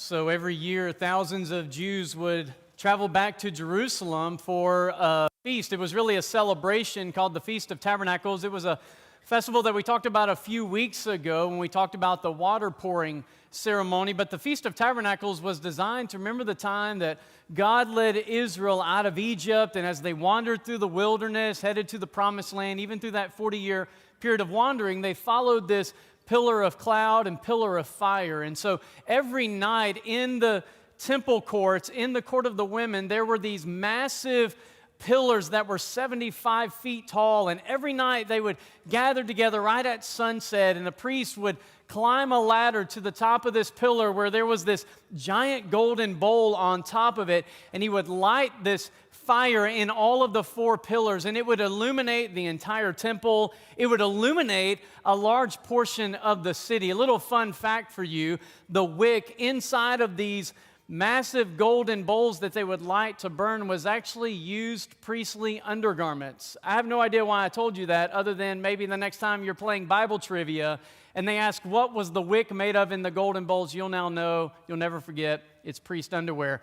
So every year, thousands of Jews would travel back to Jerusalem for a feast. It was really a celebration called the Feast of Tabernacles. It was a festival that we talked about a few weeks ago when we talked about the water pouring ceremony. But the Feast of Tabernacles was designed to remember the time that God led Israel out of Egypt, and as they wandered through the wilderness, headed to the Promised Land, even through that 40-year period of wandering, they followed this pillar of cloud and pillar of fire. And so every night in the temple courts, in the court of the women, there were these massive pillars that were 75 feet tall, and every night they would gather together right at sunset, and the priest would climb a ladder to the top of this pillar where there was this giant golden bowl on top of it, and he would light this fire in all of the four pillars, and it would illuminate the entire temple. It would illuminate a large portion of the city. A little fun fact for you, the wick inside of these massive golden bowls that they would light to burn was actually used priestly undergarments. I have no idea why I told you that, other than maybe the next time you're playing Bible trivia and they ask what was the wick made of in the golden bowls, you'll now know, you'll never forget, it's priest underwear.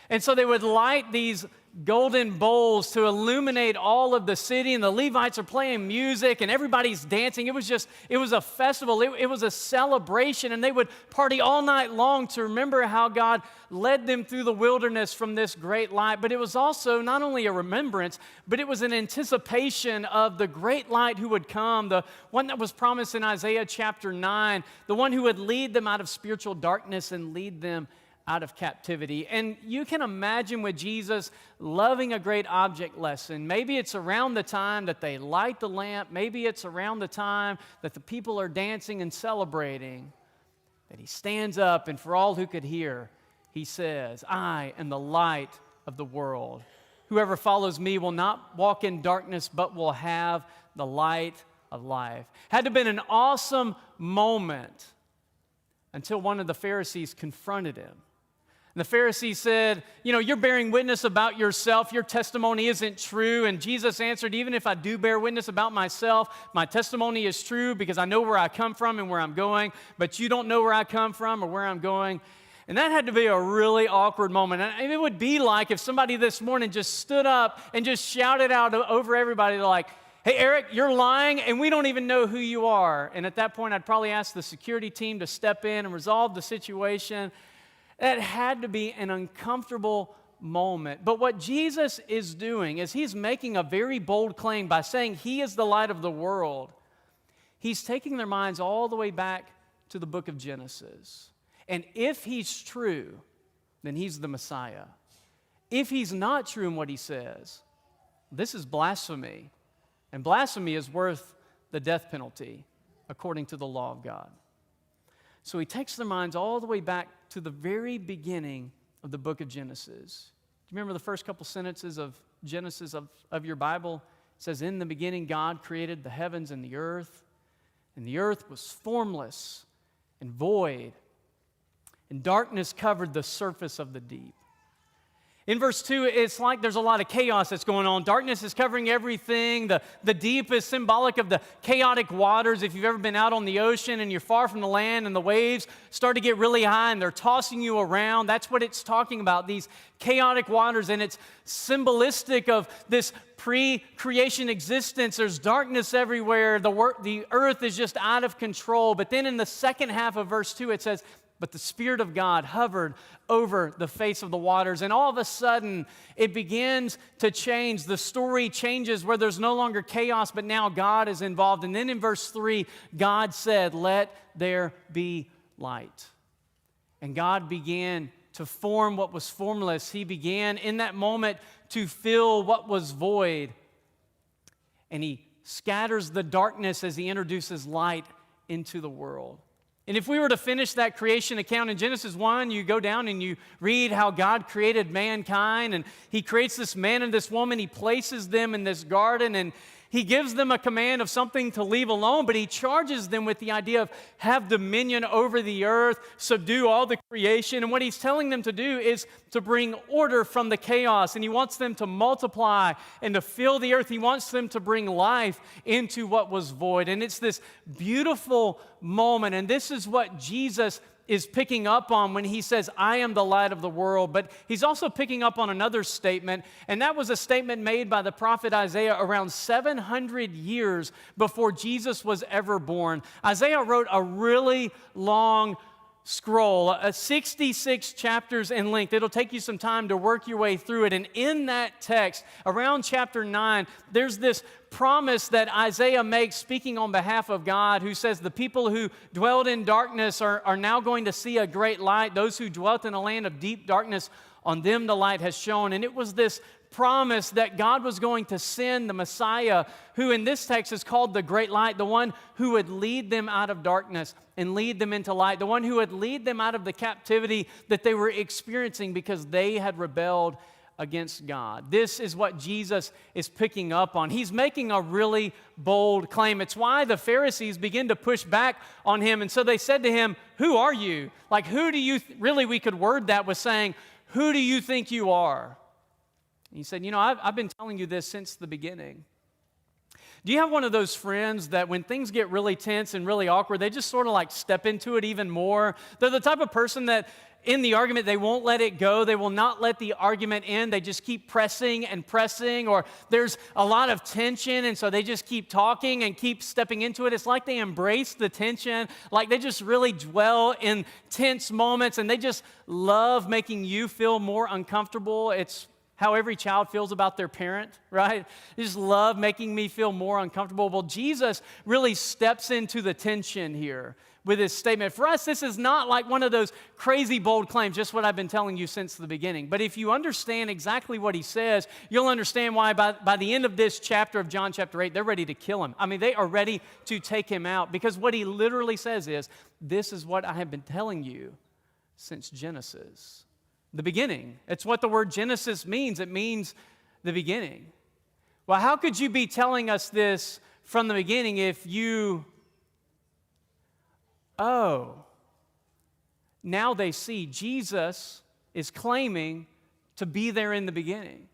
And so they would light these golden bowls to illuminate all of the city, and the Levites are playing music and everybody's dancing. It was a festival. It was a celebration, and they would party all night long to remember how God led them through the wilderness from this great light. But it was also not only a remembrance, but it was an anticipation of the great light who would come, the one that was promised in Isaiah chapter 9, the one who would lead them out of spiritual darkness and lead them out of captivity. And you can imagine with Jesus loving a great object lesson. Maybe it's around the time that they light the lamp. Maybe it's around the time that the people are dancing and celebrating, that he stands up, and for all who could hear, he says, "I am the light of the world. Whoever follows me will not walk in darkness, but will have the light of life." Had to have been an awesome moment until one of the Pharisees confronted him. And the Pharisee said, "You're bearing witness about yourself. Your testimony isn't true." And Jesus answered, "Even if I do bear witness about myself, my testimony is true because I know where I come from and where I'm going, but you don't know where I come from or where I'm going." And that had to be a really awkward moment. And it would be like if somebody this morning just stood up and just shouted out over everybody, like, "Hey, Eric, you're lying, and we don't even know who you are." And at that point, I'd probably ask the security team to step in and resolve the situation. That had to be an uncomfortable moment. But what Jesus is doing is he's making a very bold claim by saying he is the light of the world. He's taking their minds all the way back to the book of Genesis. And if he's true, then he's the Messiah. If he's not true in what he says, this is blasphemy. And blasphemy is worth the death penalty according to the law of God. So he takes their minds all the way back to the very beginning of the book of Genesis. Do you remember the first couple sentences of Genesis of your Bible? It says, "In the beginning God created the heavens and the earth was formless and void, and darkness covered the surface of the deep." In verse 2, it's like there's a lot of chaos that's going on. Darkness is covering everything. The deep is symbolic of the chaotic waters. If you've ever been out on the ocean and you're far from the land and the waves start to get really high and they're tossing you around, that's what it's talking about, these chaotic waters. And it's symbolistic of this pre-creation existence. There's darkness everywhere. The earth is just out of control. But then in the second half of verse 2, it says, "But the Spirit of God hovered over the face of the waters." And all of a sudden, it begins to change. The story changes where there's no longer chaos, but now God is involved. And then in verse 3, God said, "Let there be light." And God began to form what was formless. He began in that moment to fill what was void. And he scatters the darkness as he introduces light into the world. And if we were to finish that creation account in Genesis 1, you go down and you read how God created mankind, and he creates this man and this woman. He places them in this garden, and he gives them a command of something to leave alone, but he charges them with the idea of have dominion over the earth, subdue all the creation. And what he's telling them to do is to bring order from the chaos, and he wants them to multiply and to fill the earth. He wants them to bring life into what was void. And it's this beautiful moment, and this is what Jesus is picking up on when he says, I am the light of the world. But he's also picking up on another statement, and that was a statement made by the prophet Isaiah around 700 years before Jesus was ever born. Isaiah wrote a really long scroll, 66 chapters in length. It'll take you some time to work your way through it. And in that text, around chapter 9, there's this promise that Isaiah makes speaking on behalf of God, who says the people who dwelled in darkness are now going to see a great light. Those who dwelt in a land of deep darkness, on them the light has shone. And it was this promise that God was going to send the Messiah, who in this text is called the great light, the one who would lead them out of darkness and lead them into light, the one who would lead them out of the captivity that they were experiencing because they had rebelled against God. This is what Jesus is picking up on. He's making a really bold claim. It's why the Pharisees begin to push back on him. And so they said to him, who are you? Like, who do you, really we could word that with saying, who do you think you are? And he said, I've been telling you this since the beginning. Do you have one of those friends that when things get really tense and really awkward, they just sort of like step into it even more? They're the type of person that in the argument, they won't let it go. They will not let the argument end. They just keep pressing and pressing, or there's a lot of tension, and so they just keep talking and keep stepping into it. It's like they embrace the tension, like they just really dwell in tense moments, and they just love making you feel more uncomfortable. It's how every child feels about their parent, right? They just love making me feel more uncomfortable. Well, Jesus really steps into the tension here with his statement. For us, this is not like one of those crazy bold claims, just what I've been telling you since the beginning. But if you understand exactly what he says, you'll understand why by the end of this chapter of John chapter 8, they're ready to kill him. I mean, they are ready to take him out, because what he literally says is, this is what I have been telling you since Genesis. The beginning. It's what the word Genesis means. It means the beginning. Well, how could you be telling us this from the beginning if you... Oh, now they see Jesus is claiming to be there in the beginning.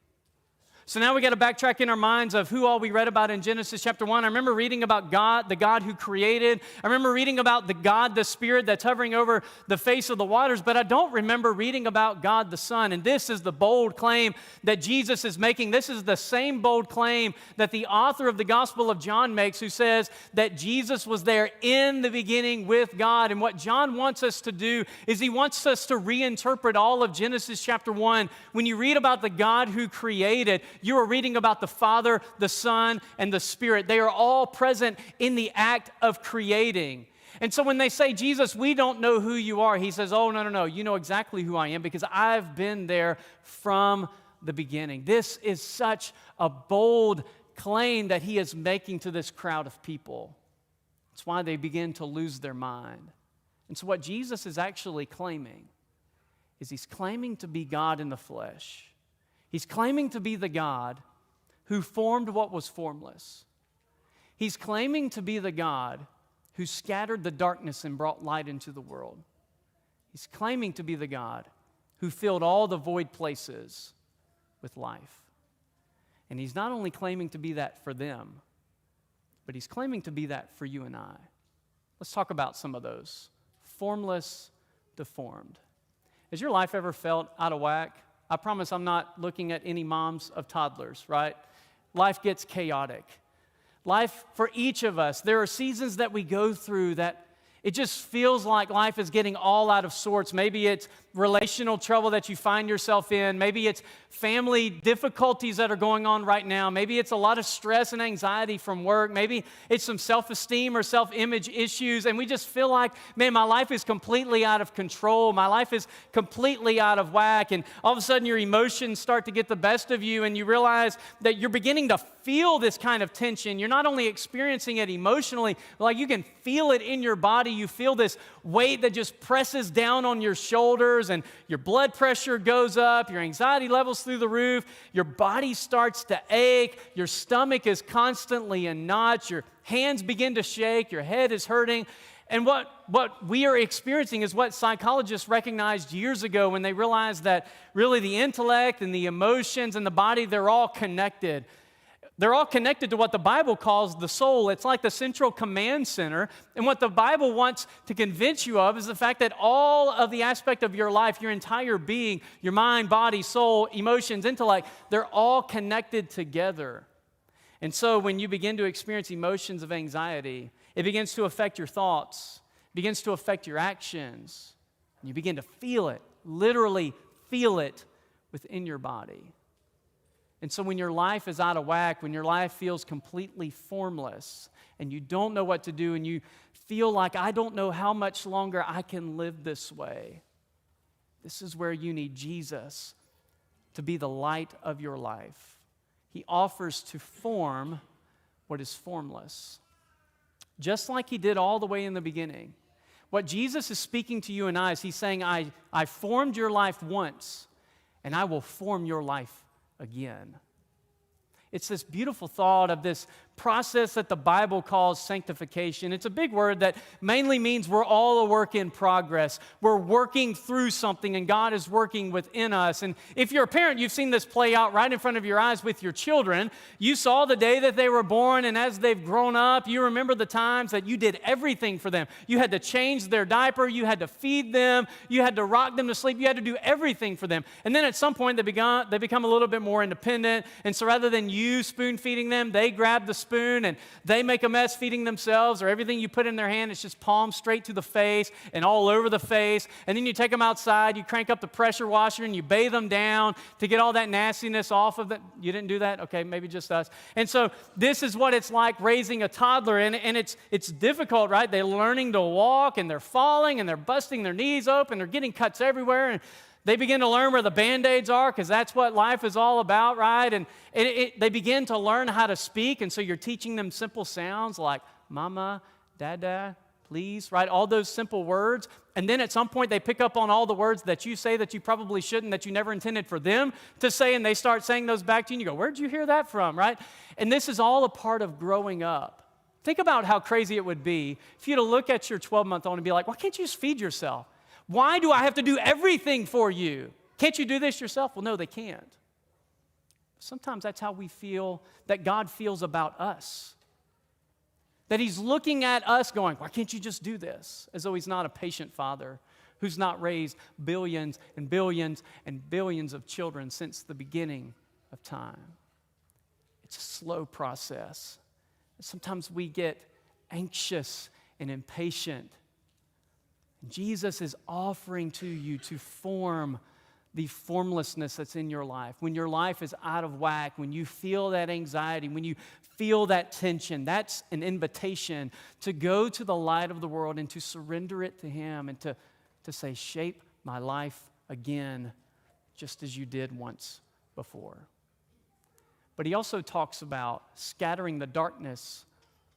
So now we got to backtrack in our minds of who all we read about in Genesis chapter 1. I remember reading about God, the God who created. I remember reading about the God, the Spirit that's hovering over the face of the waters, but I don't remember reading about God the Son. And this is the bold claim that Jesus is making. This is the same bold claim that the author of the Gospel of John makes, who says that Jesus was there in the beginning with God. And what John wants us to do is he wants us to reinterpret all of Genesis chapter 1. When you read about the God who created, you are reading about the Father, the Son, and the Spirit. They are all present in the act of creating. And so when they say, Jesus, we don't know who you are, he says, oh, no, you know exactly who I am, because I've been there from the beginning. This is such a bold claim that he is making to this crowd of people. It's why they begin to lose their mind. And so what Jesus is actually claiming is he's claiming to be God in the flesh. He's claiming to be the God who formed what was formless. He's claiming to be the God who scattered the darkness and brought light into the world. He's claiming to be the God who filled all the void places with life. And he's not only claiming to be that for them, but he's claiming to be that for you and I. Let's talk about some of those. Formless deformed. Has your life ever felt out of whack? I promise I'm not looking at any moms of toddlers, right? Life gets chaotic. Life, for each of us, there are seasons that we go through that it just feels like life is getting all out of sorts. Maybe it's relational trouble that you find yourself in. Maybe it's family difficulties that are going on right now. Maybe it's a lot of stress and anxiety from work. Maybe it's some self-esteem or self-image issues. And we just feel like, man, my life is completely out of control. My life is completely out of whack. And all of a sudden your emotions start to get the best of you, and you realize that you're beginning to feel this kind of tension. You're not only experiencing it emotionally, like you can feel it in your body. You feel this weight that just presses down on your shoulders, and your blood pressure goes up, your anxiety levels through the roof, your body starts to ache, your stomach is constantly in knots, your hands begin to shake, your head is hurting. And what we are experiencing is what psychologists recognized years ago when they realized that really the intellect and the emotions and the body, they're all connected. They're all connected to what the Bible calls the soul. It's like the central command center. And what the Bible wants to convince you of is the fact that all of the aspect of your life, your entire being, your mind, body, soul, emotions, intellect, they're all connected together. And so when you begin to experience emotions of anxiety, it begins to affect your thoughts, begins to affect your actions. And you begin to feel it, literally feel it within your body. And so when your life is out of whack, when your life feels completely formless, and you don't know what to do, and you feel like, I don't know how much longer I can live this way, this is where you need Jesus to be the light of your life. He offers to form what is formless, just like he did all the way in the beginning. What Jesus is speaking to you and I is he's saying, I formed your life once, and I will form your life again. It's this beautiful thought of this process that the Bible calls sanctification. It's a big word that mainly means we're all a work in progress. We're working through something, and God is working within us. And if you're a parent, you've seen this play out right in front of your eyes with your children. You saw the day that they were born, and as they've grown up, you remember the times that you did everything for them. You had to change their diaper, you had to feed them, you had to rock them to sleep, you had to do everything for them. And then at some point, they become a little bit more independent, and so rather than you spoon feeding them, they grab the spoon and they make a mess feeding themselves, or everything you put in their hand, it's just palm straight to the face and all over the face. And then you take them outside, you crank up the pressure washer and you bathe them down to get all that nastiness off of them. You didn't do that? Okay, maybe just us. And so this is what it's like raising a toddler, and it's difficult, right? They're learning to walk, and they're falling, and they're busting their knees open, they're getting cuts everywhere, and they begin to learn where the Band-Aids are, because that's what life is all about, right? And they begin to learn how to speak, and so you're teaching them simple sounds like mama, dada, please, right? All those simple words. And then at some point they pick up on all the words that you say that you probably shouldn't, that you never intended for them to say, and they start saying those back to you, and you go, where'd you hear that from, right? And this is all a part of growing up. Think about how crazy it would be if you had to look at your 12-month-old and be like, why can't you just feed yourself? Why do I have to do everything for you? Can't you do this yourself? Well, no, they can't. Sometimes that's how we feel that God feels about us. That he's looking at us going, why can't you just do this? As though he's not a patient father who's not raised billions and billions and billions of children since the beginning of time. It's a slow process. Sometimes we get anxious and impatient. Jesus is offering to you to form the formlessness that's in your life. When your life is out of whack, when you feel that anxiety, when you feel that tension, that's an invitation to go to the light of the world and to surrender it to him and to say, shape my life again, just as you did once before. But he also talks about scattering the darkness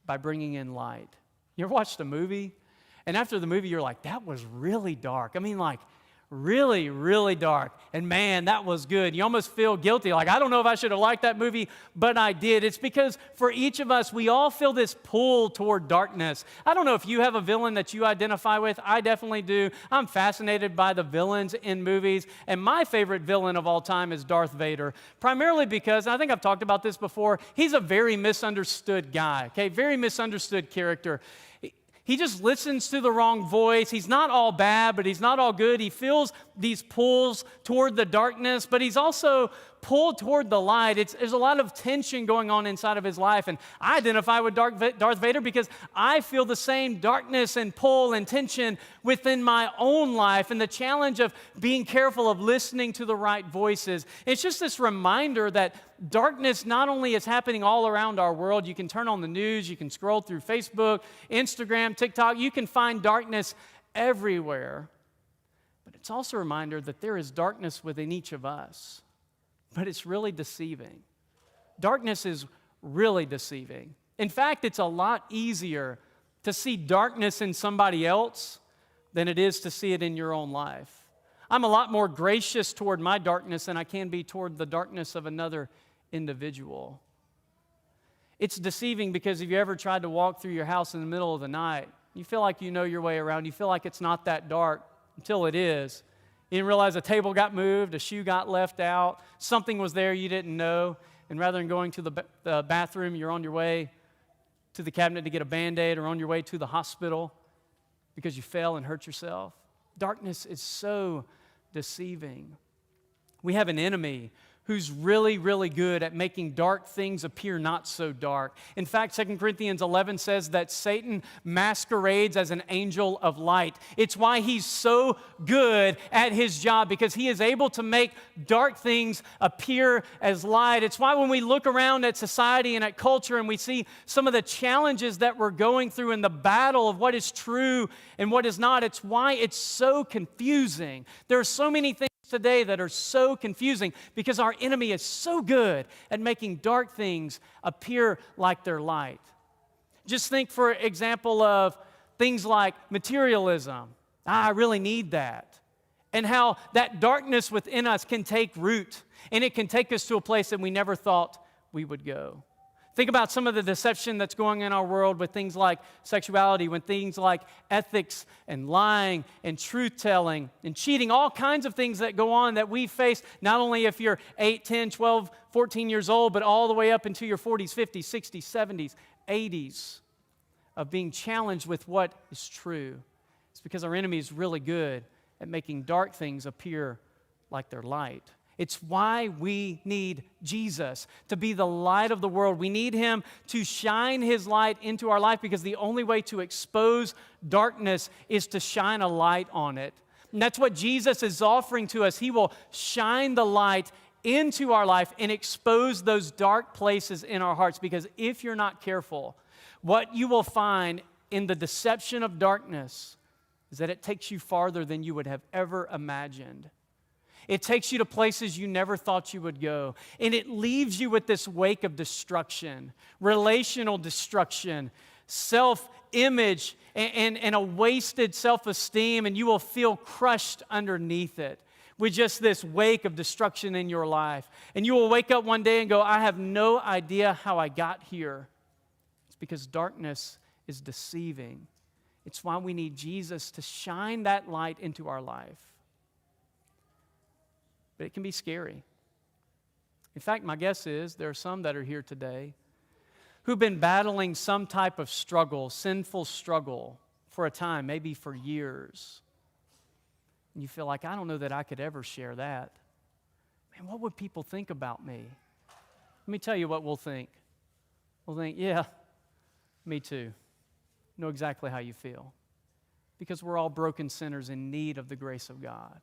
by bringing in light. You ever watched a movie? And after the movie, you're like, that was really dark. I mean, like, really, really dark. And man, that was good. You almost feel guilty. Like, I don't know if I should have liked that movie, but I did. It's because for each of us, we all feel this pull toward darkness. I don't know if you have a villain that you identify with. I definitely do. I'm fascinated by the villains in movies. And my favorite villain of all time is Darth Vader, primarily because, and I think I've talked about this before, he's a very misunderstood guy, okay? Very misunderstood character. He just listens to the wrong voice. He's not all bad, but he's not all good. He feels these pulls toward the darkness, but he's also pulled toward the light. There's a lot of tension going on inside of his life, and I identify with Darth Vader because I feel the same darkness and pull and tension within my own life, and the challenge of being careful of listening to the right voices. It's just this reminder that darkness not only is happening all around our world. You can turn on the news, you can scroll through Facebook, Instagram, TikTok. You can find darkness everywhere. But it's also a reminder that there is darkness within each of us. But it's really deceiving. Darkness is really deceiving. In fact, it's a lot easier to see darkness in somebody else than it is to see it in your own life. I'm a lot more gracious toward my darkness than I can be toward the darkness of another individual. It's deceiving because if you ever tried to walk through your house in the middle of the night, you feel like you know your way around. You feel like it's not that dark until it is. You didn't realize a table got moved, a shoe got left out, something was there you didn't know. and rather than going to the bathroom, you're on your way to the cabinet to get a Band-Aid or on your way to the hospital because you fell and hurt yourself. Darkness is so deceiving. We have an enemy who's really, really good at making dark things appear not so dark. In fact, 2 Corinthians 11 says that Satan masquerades as an angel of light. It's why he's so good at his job, because he is able to make dark things appear as light. It's why when we look around at society and at culture and we see some of the challenges that we're going through in the battle of what is true and what is not, it's why it's so confusing. There are so many things today that are so confusing because our enemy is so good at making dark things appear like they're light. Just think, for example, of things like materialism. I really need that. And how that darkness within us can take root, and it can take us to a place that we never thought we would go. Think about some of the deception that's going on in our world with things like sexuality, with things like ethics and lying and truth-telling and cheating, all kinds of things that go on that we face, not only if you're 8, 10, 12, 14 years old, but all the way up into your 40s, 50s, 60s, 70s, 80s, of being challenged with what is true. It's because our enemy is really good at making dark things appear like they're light. It's why we need Jesus to be the light of the world. We need him to shine his light into our life, because the only way to expose darkness is to shine a light on it. And that's what Jesus is offering to us. He will shine the light into our life and expose those dark places in our hearts, because if you're not careful, what you will find in the deception of darkness is that it takes you farther than you would have ever imagined. It takes you to places you never thought you would go. And it leaves you with this wake of destruction, relational destruction, self-image, and a wasted self-esteem, and you will feel crushed underneath it with just this wake of destruction in your life. And you will wake up one day and go, I have no idea how I got here. It's because darkness is deceiving. It's why we need Jesus to shine that light into our life. But it can be scary. In fact, my guess is there are some that are here today who've been battling some type of struggle, sinful struggle, for a time, maybe for years. And you feel like, I don't know that I could ever share that. Man, what would people think about me? Let me tell you what we'll think. We'll think, yeah, me too. Know exactly how you feel. Because we're all broken sinners in need of the grace of God.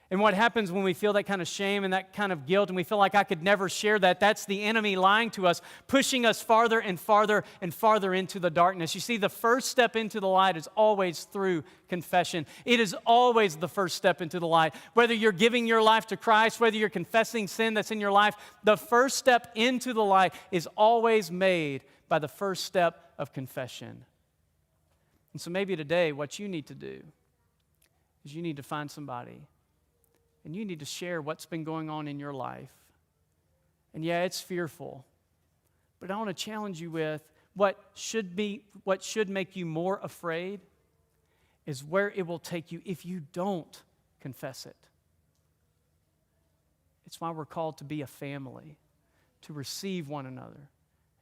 And what happens when we feel that kind of shame and that kind of guilt, and we feel like I could never share that, that's the enemy lying to us, pushing us farther and farther and farther into the darkness. You see, the first step into the light is always through confession. It is always the first step into the light. Whether you're giving your life to Christ, whether you're confessing sin that's in your life, the first step into the light is always made by the first step of confession. And so maybe today what you need to do is you need to find somebody and you need to share what's been going on in your life. And yeah, it's fearful, but I want to challenge you with what should make you more afraid is where it will take you if you don't confess it. It's why we're called to be a family, to receive one another.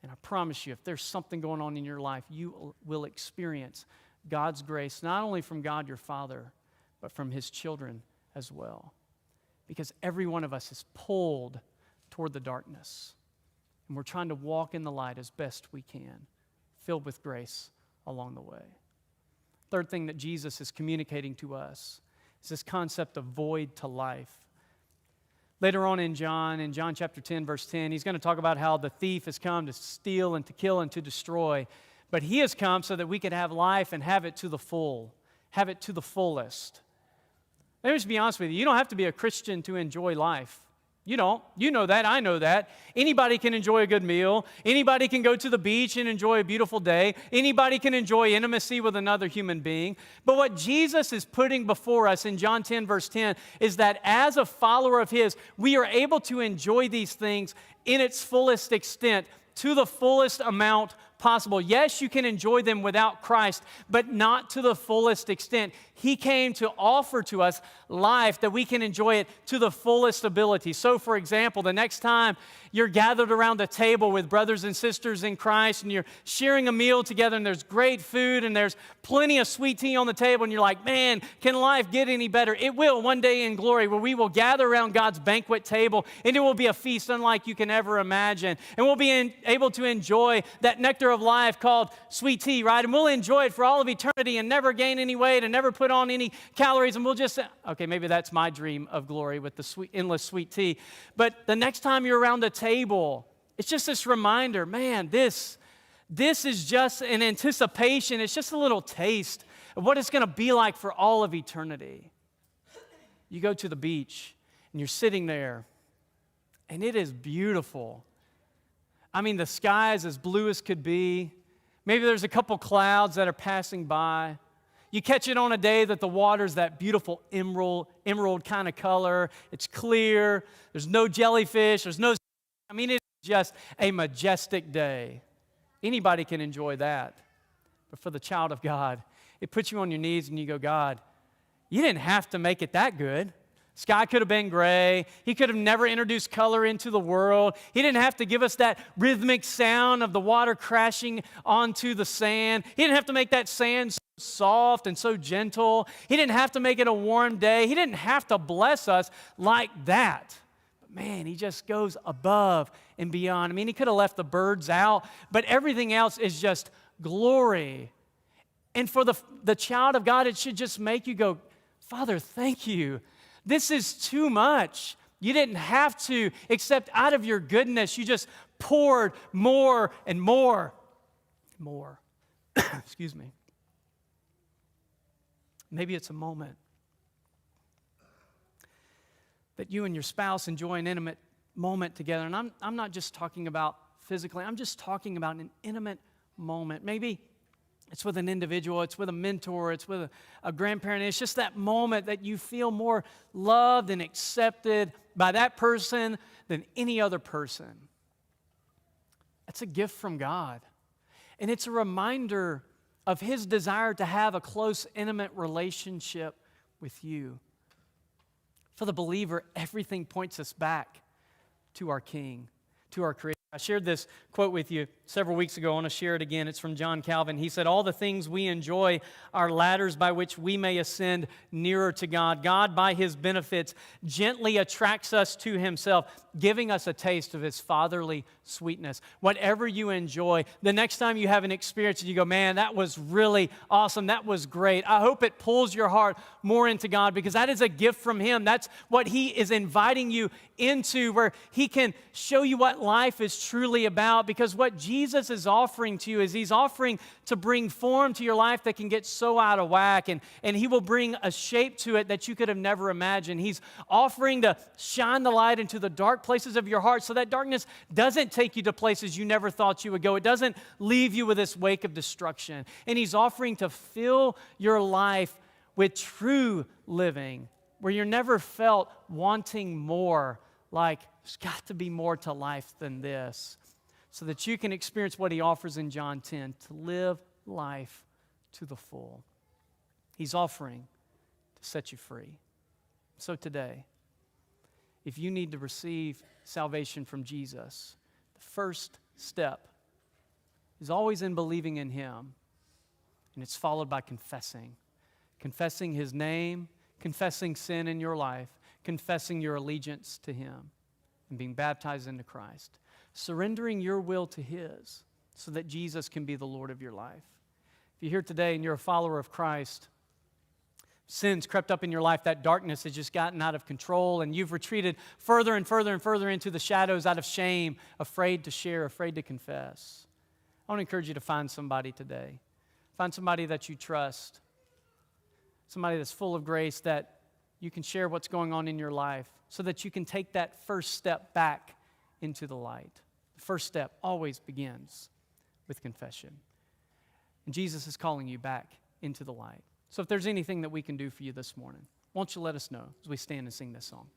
And I promise you, if there's something going on in your life, you will experience God's grace, not only from God your Father, but from his children as well. Because every one of us is pulled toward the darkness. And we're trying to walk in the light as best we can, filled with grace along the way. Third thing that Jesus is communicating to us is this concept of void to life. Later on in John chapter 10, verse 10, he's going to talk about how the thief has come to steal and to kill and to destroy. But he has come so that we could have life and have it to the full, have it to the fullest. Let me just be honest with you. You don't have to be a Christian to enjoy life. You don't. You know that. I know that. Anybody can enjoy a good meal. Anybody can go to the beach and enjoy a beautiful day. Anybody can enjoy intimacy with another human being. But what Jesus is putting before us in John 10, verse 10, is that as a follower of his, we are able to enjoy these things in its fullest extent, to the fullest amount possible. Yes, you can enjoy them without Christ, but not to the fullest extent. He came to offer to us life that we can enjoy it to the fullest ability. So, for example, the next time you're gathered around a table with brothers and sisters in Christ and you're sharing a meal together and there's great food and there's plenty of sweet tea on the table and you're like, man, can life get any better? It will one day in glory, where we will gather around God's banquet table and it will be a feast unlike you can ever imagine. And we'll be able to enjoy that nectar of life called sweet tea, right? And we'll enjoy it for all of eternity and never gain any weight and never put on any calories. And we'll just say, okay, maybe that's my dream of glory with the sweet, endless sweet tea. But the next time you're around a table, it's just this reminder, man, this is just an anticipation. It's just a little taste of what it's going to be like for all of eternity. You go to the beach and you're sitting there and it is beautiful. I mean, the sky is as blue as could be. Maybe there's a couple clouds that are passing by. You catch it on a day that the water's that beautiful emerald kind of color. It's clear. There's no jellyfish. I mean, it's just a majestic day. Anybody can enjoy that. But for the child of God, it puts you on your knees and you go, God, you didn't have to make it that good. Sky could have been gray. He could have never introduced color into the world. He didn't have to give us that rhythmic sound of the water crashing onto the sand. He didn't have to make that sand so soft and so gentle. He didn't have to make it a warm day. He didn't have to bless us like that. But man, he just goes above and beyond. I mean, he could have left the birds out, but everything else is just glory. And for the child of God, it should just make you go, Father, thank you. This is too much. You didn't have to, except out of your goodness, you just poured more and more. More. Excuse me. Maybe it's a moment that you and your spouse enjoy an intimate moment together. And I'm not just talking about physically. I'm just talking about an intimate moment. Maybe it's with an individual, it's with a mentor, it's with a grandparent. It's just that moment that you feel more loved and accepted by that person than any other person. That's a gift from God. And it's a reminder of His desire to have a close, intimate relationship with you. For the believer, everything points us back to our King, to our Creator. I shared this quote with you several weeks ago. I want to share it again. It's from John Calvin. He said, all the things we enjoy are ladders by which we may ascend nearer to God. God, by His benefits, gently attracts us to Himself, giving us a taste of His fatherly sweetness. Whatever you enjoy, the next time you have an experience and you go, man, that was really awesome. That was great. I hope it pulls your heart more into God, because that is a gift from Him. That's what He is inviting you into, where He can show you what life is truly about. Because what Jesus is offering to you is He's offering to bring form to your life that can get so out of whack, and He will bring a shape to it that you could have never imagined. He's offering to shine the light into the dark places of your heart so that darkness doesn't take you to places you never thought you would go. It doesn't leave you with this wake of destruction. And He's offering to fill your life with true living, where you're never felt wanting more, like there's got to be more to life than this, so that you can experience what He offers in John 10, to live life to the full. He's offering to set you free. So today, if you need to receive salvation from Jesus, the first step is always in believing in Him, and it's followed by confessing His name, confessing sin in your life, confessing your allegiance to Him, and being baptized into Christ, surrendering your will to His so that Jesus can be the Lord of your life. If you're here today and you're a follower of Christ, sin's crept up in your life, that darkness has just gotten out of control, and you've retreated further and further and further into the shadows out of shame, afraid to share, afraid to confess. I want to encourage you to find somebody today. Find somebody that you trust, somebody that's full of grace, that you can share what's going on in your life so that you can take that first step back into the light. The first step always begins with confession. And Jesus is calling you back into the light. So if there's anything that we can do for you this morning, won't you let us know as we stand and sing this song?